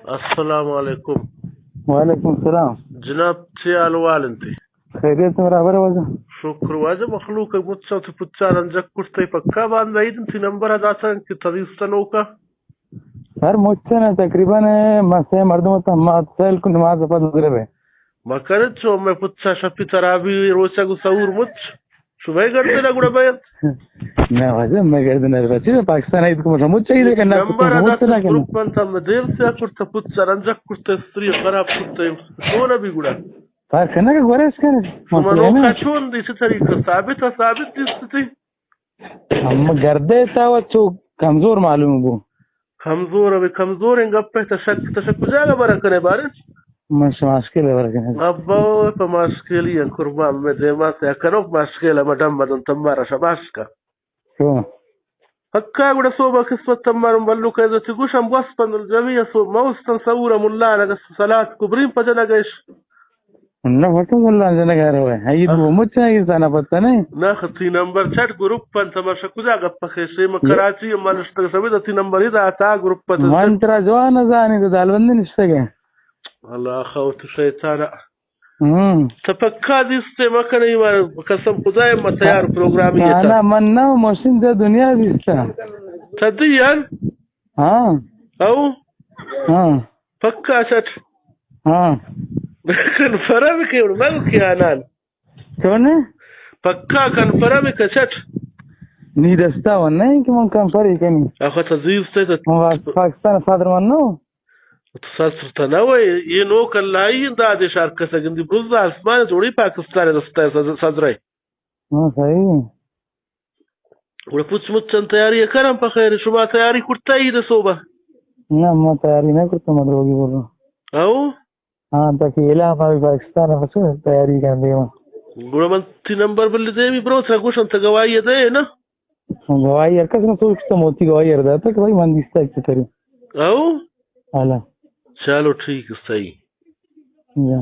अस्सलाम वालेकुम। वालेकुम सलाम। जनाब चे वालंती खैरियत बराबर वजह शुक्र वाजे मखलूक मुत्सव पुच्चारन जक कुर्ते पक्का बांध ती नंबर अदा की तदीस्तनोका सर मुझसे तकरीबन मसे मर्दों तहमाद को नमाज पढ़ मकरचो मैं पुच्छा शपी तराबी रोचा गुसऊर मुच सुबह करते ना गुड़ा बैत मैं वजह मैं कह देना बच्चे पाकिस्तान है इसको समझ चाहिए करना नंबर अदा ग्रुप पंता में देव से कुर्ता पुच्चारन जक कुर्ते स्त्री खराब कुर्ते सोना भी गुड़ा पास करना का गोरे इसका मनो का छोन दी तरीका साबित थी हम गर्दे था वो चो कमजोर मालूम वो कमजोर है गप्पे तशक जाएगा बरा करे बारे मुश्किल है बरा अब्बो तो मुश्किल ही कुर्बान में देमा से करो मुश्किल है मडम मदन तम्मारा शबाश का तो पक्का गुड़ा सोबा किस्मत तम्मार बल्लू का जो तिगुश हम बस पंदल जमी सो मौस्तन सऊरा मुल्ला लगा सलात कुबरीन पजना गइश ना होतो मुल्ला जना कह रहा है ये वो मुझे नहीं जाना पड़ता नहीं ना खती नंबर चट ग्रुप पन तमाशा कुजा गप्पा खेसे में कराची मनस्त सभी ती नंबर ही था ग्रुप पन मंत्रा जो ना जाने तो दालबंदी निश्चय के अल्लाह खौत शैताना तपक्का दिसते मकनी मार कसम खुदाय म तयार प्रोग्राम ये था मन ना मशीन दे दुनिया दिसता तदियान हां औ हां पक्का सच हां कन्फर्म के उड़मल के आनान कौन पक्का कन्फर्म के सच नी दस्ता वन नहीं कि मन कंफर ही कनी अख तजीब से पाकिस्तान फादर मन नो सस्र तनावे ये नो कल्लाई दादे शार्क सगंदी बुज़ आसमान जोड़ी पाकिस्तान दस्ता सदरे हां सही उड़ पुछ मुचन तैयारी करम पर खैर शुमा तैयारी कुर्ता ही दसोबा ना मैं तैयारी नहीं करता मत होगी बोल रहा औ हां तकेला भाई पाकिस्तान बस तैयारी कर दे मैं गुणमंती नंबर बल्ले दे भी ब्रो था कुछ अंत गवाही दे ना गवाही यार कसम सोच तो मोती गवाही यार था कि भाई मन दिसता है तेरे औ हाला चलो ठीक सही या